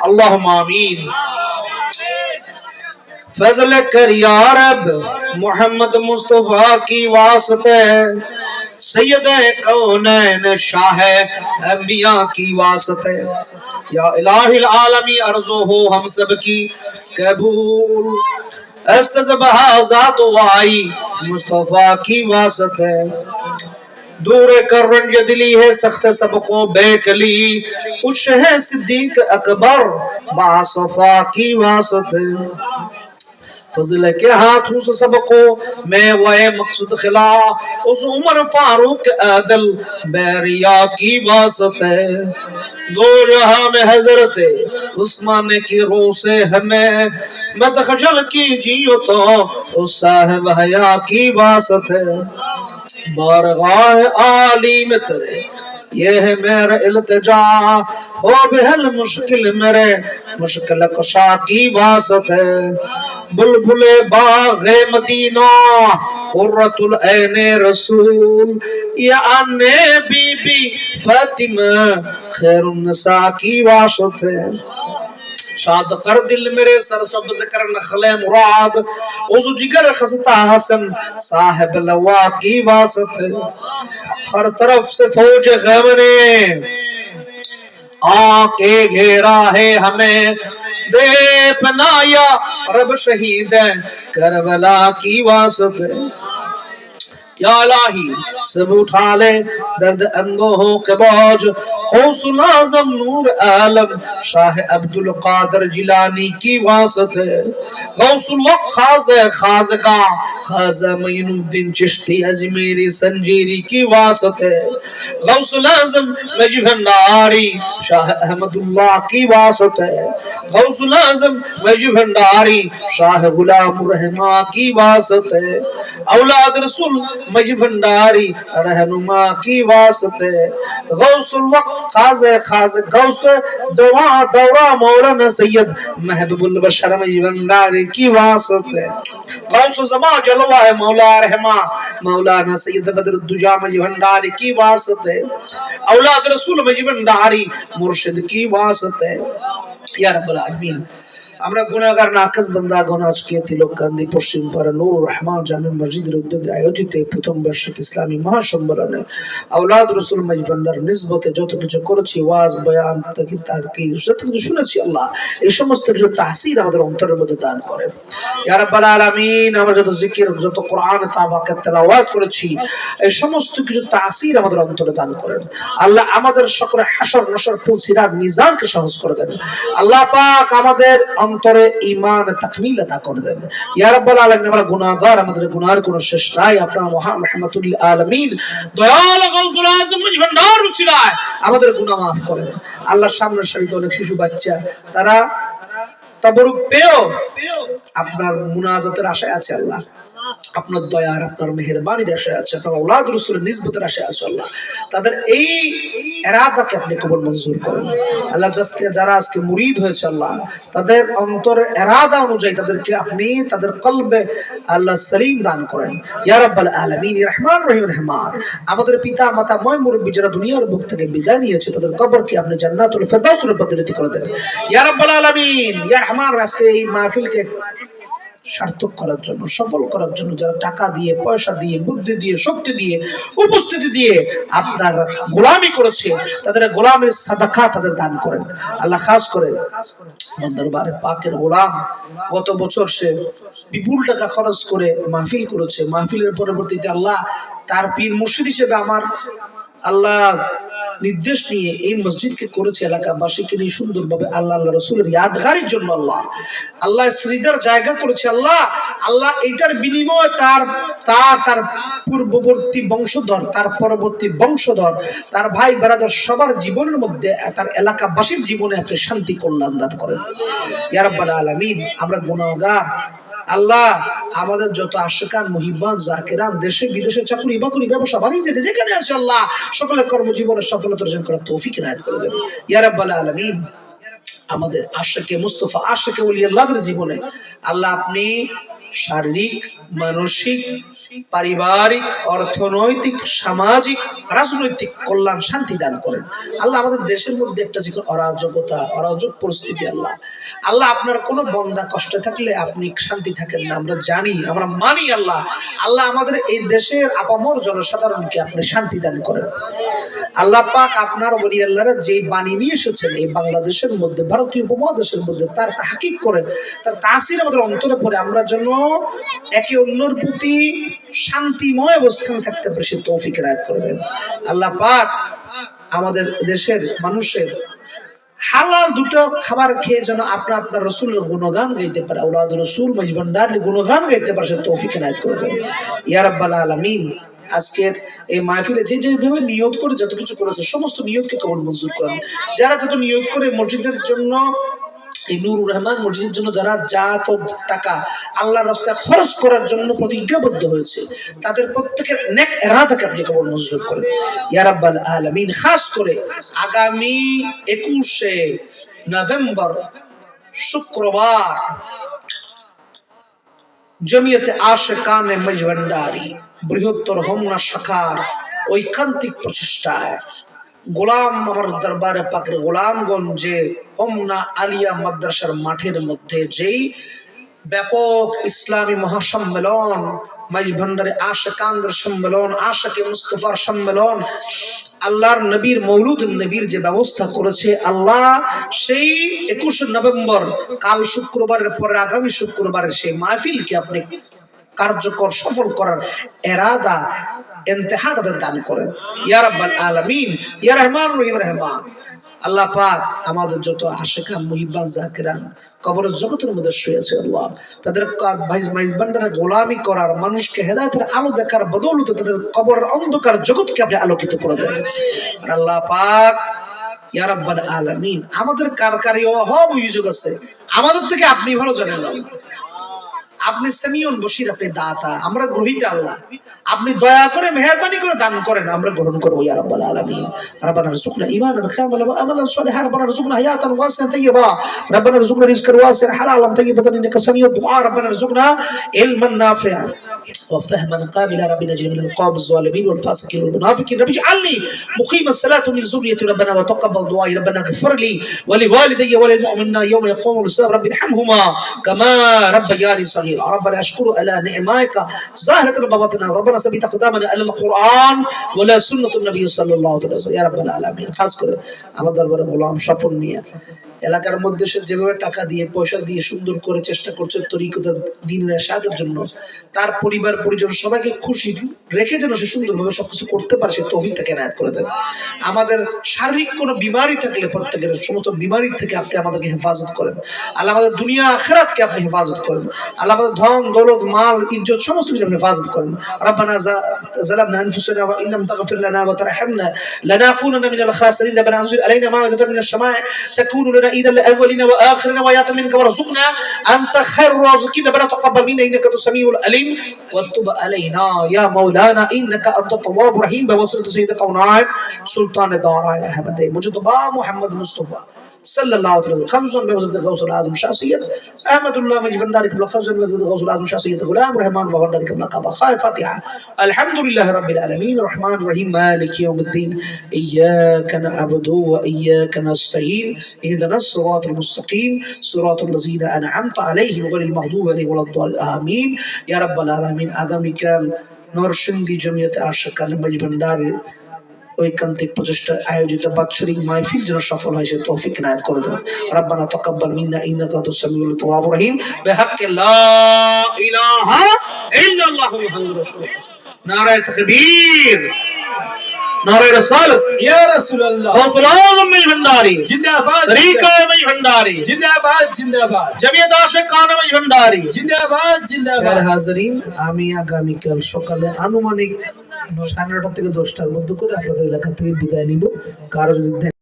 اللهم آمین. فضل کر یا رب محمد مصطفیٰ کی واسطے سید کونین شاہ انبیاء کی واسطے یا الہ العالمی ارزو ہو ہم سب کی قبول. استذبہ ذات وائی مصطفیٰ کی واسطے دور کر رنج دلی ہے سخت سبقوں بے کلی خوش ہے صدیق اکبر با صفا کی واسطے. فضل کے ہاتھوں سے سبقو میں وہ مقصد خلا اس عمر فاروق عادل بیریا کی واسطے. دو جہاں میں حضرت عثمان کی روح سے ہمیں مت خجل کیجیے تو اس صاحب حیا کی واسطے. بارگاہ عالی میں تیرے یہ ہے میرا التجا ہو بہل مشکل میرے مشکل کشا کی واسطے. بلبل باغ مدینہ قرۃ العین رسول یا آنے بی بی فاطمہ خیر النساء کی واسطے. شاد کر دل میرے سر سبز کر نخل مراد اس جگر خستا حسن صاحب لوا کی واسطے. ہر طرف سے فوج غم نے آ کے گھیرا ہے ہمیں دے پناہ یا رب شہید کربلا کی واسطے. یا الہی سب اٹھا لے درد اندوہوں کے بوجھ غوث الاعظم نور عالم شاہ عبدالقادر جیلانی کی واسطے. غوث الوقت خازگاہ خواجہ معین الدین چشتی اجمیری سنجیری کی واسطے. غوث الاعظم نجف بھنڈاری شاہ احمد اللہ کی واسطے. غوث الاعظم نجف بھنڈاری شاہ غلام الرحمہ کی واسطے. اولاد رسول مجھ بھنڈاری رہنما کی واسطے. غوث الوقت خاز غوث دورہ مولانا سید محبوب البشر مجھ بھنڈاری کی واسطے. غوث زمان جلوہ مولا رحمہ مولانا سید بدر الدجا مجھ بھنڈاری کی واسطے. اولاد رسول مجھ بھنڈاری مرشد کی واسطے. یا رب العالمین আমরা গুনাহগার নাকাস বান্দা গুনাহ আজকে তিলককান্দি পশ্চিম পাড়া নূর রহমান জামে মসজিদের উদ্যোগে আয়োজিত প্রথম বার্ষিক ইসলামী মহাসম্মেলনে আওলাদ রাসূল মজবন্ডার নিসবতে যত কিছু করেছি ওয়াজ বয়ান তাকিদ তারকির যত কিছু শুনেছি আল্লাহ এই সমস্ত কিছু তাহসির আমাদের অন্তরের মধ্যে দান করেন. ইয়া রাব্বাল আলামিন আমরা যত জিকির যত কোরআন তাবাকাত তেলাওয়াত করেছি এই সমস্ত কিছু তাহসির আমাদের অন্তরে দান করেন. আল্লাহ আমাদের সকলের হাসর নসর পুলসিরাত মিজানকে সহজ করে দেন. আল্লাহ পাক আমাদের অন্তরে ঈমান তাকমিল আতা করে দেন. ইয়া রাব্বাল আলামিন আমরা গুনাহগার আমাদের গুনাহের কোনো শেষ নাই. আপনার মহান রহমাতুল আলামিন দয়াল গাউসুল আজম মজবন্ডার উসিলায় আমাদের গুনাহ maaf করেন. আল্লাহর সামনের সারিতে অনেক শিশু বাচ্চা তারা তাবরুক পেও আপনার মুনাজাতের আশায় আছে আল্লাহ. আপনার দয়ার আপনার মেহেরবানির আশায় আছে আপনার আওলাদ রাসূলের নিসবতের আশায় আছে আল্লাহ. তাদের এই ইরাদাকে আপনি কবুল মঞ্জুর করেন আল্লাহ. যারা আজকে মুরিদ হয়েছে আল্লাহ তাদের অন্তরের ইরাদা অনুযায়ী তাদেরকে আপনি তাদের কলবে আল্লাহ সলিম দান করেন. ইয়া রাব্বাল আলামিন রহমান রহিম রহমান আমাদের পিতা মাতা ময় মুরব্বি যারা দুনিয়ার বুক থেকে বিদায় নিয়েছে তাদের কবরকে আপনি জান্নাতুল ফেরদাউসে বদলিত করে দেন. ইয়া রাব্বাল আলামিন ইয়া রহমান আজকে এই মাহফিলকে সার্থক করার জন্য সফল করার জন্য যারা টাকা দিয়ে পয়সা দিয়ে বুদ্ধি দিয়ে শক্তি দিয়ে উপস্থিতি দিয়ে আপনার গোলামি করেছে তাদের গোলামের সাদাকা তাদের দান করেন আল্লাহ. খাস করে দরবারে পাকের গোলাম গত বছর সে বিপুল টাকা খরচ করে মাহফিল করেছে. মাহফিলের পরবর্তীতে আল্লাহ তার পীর মুর্শিদ হিসেবে আমার আল্লাহ নির্দেশ নিয়ে এই মসজিদকে করেছে এলাকাবাসীকে নিয়ে সুন্দরভাবে আল্লাহ আল্লাহ রসুলের ইয়াদগারির জন্য আল্লাহ আল্লাহ সিজদার জায়গা করেছে আল্লাহ. আল্লাহ এইটার বিনিময়ে তার পূর্ববর্তী বংশধর তার পরবর্তী বংশধর তার ভাই বেরাদার সবার জীবনের মধ্যে তার এলাকাবাসীর জীবনে আপনি শান্তি কল্যাণ দান করেন. ইয়া রাব্বাল আলামিন আমরা গুনাহগার আল্লাহ আমাদের যত আশিকান মুহিব্বান জাকিরান দেশে বিদেশে চাকরি বাকরি ব্যবসা বাণিজ্য যেখানে আছে আল্লাহ সকলের কর্মজীবনে সফলতা অর্জন করার তৌফিক ইনায়াত করে দেন. ইয়া রাব্বাল আলামিন আমাদের আশিকে মুস্তাফা আশিকে ওলি আল্লাহর জীবনে আল্লাহ আপনি শারীরিক, মানসিক, পারিবারিক, অর্থনৈতিক, সামাজিক, রাজনৈতিক কল্যাণ শান্তি দান করেন। আল্লাহ আমাদের দেশের মধ্যে একটা যে অরাজকতা, অরাজক পরিস্থিতি, আল্লাহ আপনার কোন বন্দা কষ্টে থাকলে আপনি শান্তি থাকেন না, আমরা জানি, আমরা মানি। আল্লাহ আমাদের এই দেশের আপামর জনসাধারণকে আপনি শান্তি দান করেন। আল্লাহ পাক আপনার ওলি আল্লাহরা যে বাণী নিয়ে এসেছেন এই বাংলাদেশের মধ্যে, ভারতীয় উপমহাদেশের মধ্যে, তার তাহকিক করে, তার তাসির আমাদের অন্তরে পড়ে আমরা যেন একে অন্যের প্রতি শান্তিময় অবস্থানে থাকতে পারি, সে তৌফিক রায়ত করে দেন। আল্লাহ পাক আমাদের দেশের মানুষের হালাল দুটো খাবার খেয়ে যেন আপনার রাসূলের গুণগান গাইতে পারে, আওলাদ রাসূল মজবন্দার গুণগান গাইতে পারে, সে তৌফিক ইনায়েত করে দেন ইয়া রাব্বাল আলামিন। আজকের এই মাহফিলে যে যেভাবে নিয়ত করে যত কিছু করেছে সমস্ত নিয়তকে কবুল মঞ্জুর করেন। যারা যত নিয়ত করে মসজিদের জন্য, এই নুরুর রহমান মসজিদের জন্য যারা যত টাকা আল্লাহর রাস্তায় খরচ করার জন্য প্রতিজ্ঞাবদ্ধ হয়েছে, তাদের প্রত্যেকের নেক ইরাদাকে আপনি কবুল মঞ্জুর করেন ইয়া রাব্বাল আলামিন। খাস করে আগামী 21শে নভেম্বর শুক্রবার জমিয়তে আশিকানে মজভান্ডারি বৃহত্তর হোমনা শাখার ঐকান্তিক প্রচেষ্টায় গোলাম আমার দরবারে পাকের গোলামগঞ্জে হোমনা আলিয়া মাদ্রাসার মাঠের মধ্যে যেই ব্যাপক ইসলামী মহাসম্মেলন, মজভান্ডারি আশিকানদের সম্মেলন, আশিকে মুস্তাফার সম্মেলন, আল্লাহর নবীর মৌলুদ নবীর যে ব্যবস্থা করেছে আল্লাহ, সেই 21 নভেম্বর কাল শুক্রবারের পরে আগামী শুক্রবারের সেই মাহফিলকে আপনি কার্যকর সফল করার ইরাদা ইন্তেহা তাদের দান করেন ইয়া রাব্বাল আলামিন ইয়া রহমান রহিম রহমান। আল্লাহ পাক আমাদের যত আশিকান মুহিব্বান জাকিরান কবরের জগতের মধ্যে শুয়েছে আল্লাহ, তাদের মেজবান্ডারে গোলামি করার, মানুষকে হেদায়েতের আলো দেখার বদৌলতে তাদের কবরের অন্ধকার জগৎকে আপনি আলোকিত করে দেন। আর আল্লাহ পাক ইয়া রাব্বাল আলামিন আমাদের কারকারি অভাব অভিযোগ আছে, আমাদের থেকে আপনি ভালো জানেন আল্লাহ। আপনি সামিউন বশির, আপনি দাতা, আমরা গ্রহীতা আল্লাহ। আপনি দয়া করে মেহেরবানি করে দান করেন, আমরা গ্রহণ করব ইয়া রাব্বাল আলামিন। রব্বানা রযুকনা ঈমানান কামিলান ওয়া আমালান সালিহান, রব্বানা রযুকনা হায়াতান ওয়াসিআতান তাইয়্যিবা, রব্বানা রযুকনা রিজকান ওয়াসিআন হালালান তাইয়্যিবাতান ইন্নাকা সামিউদ দুআ, রব্বানা রযুকনা ইলমান নাফিআন وفهما قابلا ربنا نجي من القوم الظالمين والفاسقين والمنافقين رب اجعلني مقيم الصلاة من ذريتي ربنا وتقبل دعائي ربنا اغفر لي ولوالدي وللمؤمنين يوم يقوم الحساب رب ارحمهما كما ربياني صغيرا ربنا اشكر على نعمائك ظاهرة وباطنة ربنا ثبت اقدامنا على القرآن ولا سنة النبي صلى الله عليه وسلم يا رب العالمين। খাস করে আমাদের দরবারে গোলাম স্বপন নিয়ে এলাকার মধ্যে সে যেভাবে টাকা দিয়ে পয়সা দিয়ে সুন্দর করে চেষ্টা করছে তরিকত দ্বীনের ইরশাদের জন্য, তার পরিবার পরিজন সবাইকে খুশি রেখে যেন সে সুন্দরভাবে সবকিছু করতে পারে, সে তৌফিক তাকে ইনায়েত করে দেন। আমাদের শারীরিক কোনো বিমারি থাকলে প্রত্যেকের সমস্ত বিমারি থেকে আপনি আমাদেরকে হেফাজত করেন আল্লাহ, আমাদের দুনিয়া আখিরাতকে আপনি হেফাজত করেন আল্লাহ, আমাদের ধন দৌলত মাল ইজ্জত সমস্ত কিছু আপনি হেফাজত করেন। রব্বানা যালামনা আনফুসানা ওয়া ইল্লাম তাগফির লানা ওয়া তারহামনা লানাকুনান্না মিনাল খাসিরিন রব্বানা আনজিল আলাইনা মা'idatan মিনাশ শামা'i তাকুনু লানা ঈদান লিআওয়ালিনা ওয়া আখিরিনা ওয়া আয়াতাম মিনকা ওয়ারযুকনা আনতা খায়রুর রাযিকিন রব্বানা তাকাব্বাল মিন্না ইন্নাকা আনতাস সামিউল আলিম وتب علينا يا مولانا انك انت التواب الرحيم بواسطه سيد الكونين سلطان الدارين احمد مجتبى محمد مصطفى صلى الله عليه وسلم، خصوصا بواسطه غوث العظم شخصيه احمد الله مجفنداري قبل، خصوصا بواسطه غوث العظم شخصيه غلام رحمان بونداري قبل قبا خير فاتحه. الحمد لله رب العالمين الرحمن الرحيم مالك يوم الدين اياك نعبد واياك نستعين اهدنا الصراط المستقيم صراط الذين انعمت عليهم غير المغضوب عليهم ولا الضالين امين يا رب العالمين। আগামীকাল নরসিংদী জমিয়তে আশিকানে মজভান্ডারির ঐকান্তিক প্রচেষ্টায় আয়োজিত বাৎসরিক মাহফিল যেন সফল হয়, সে তৌফিক ইনায়েত করে দেন। রব্বানা তাকাব্বাল মিন্না ইন্নাকা আনতাস সামিউল তাওয়াবুর রহিম বিহাক্কি লা ইলাহা ইল্লাল্লাহ মুহাম্মাদুর রাসূলুল্লাহ। নারায়ে তাকবীর, নারায়ে রিসালাত ইয়া রাসূলুল্লাহ। গৌসুল আযম মজভান্ডারি জিন্দাবাদ, তরিকা মজভান্ডারি জিন্দাবাদ জিন্দাবাদ, জমিয়ত আশিকানে মজভান্ডারি জিন্দাবাদ জিন্দাবাদ। হাজিরিন, আমি আগামীকাল সকালে আনুমানিক 9:30 থেকে 10টার মধ্যে করে আপনাদের এলাকা থেকে বিদায় নিব। কারো যদি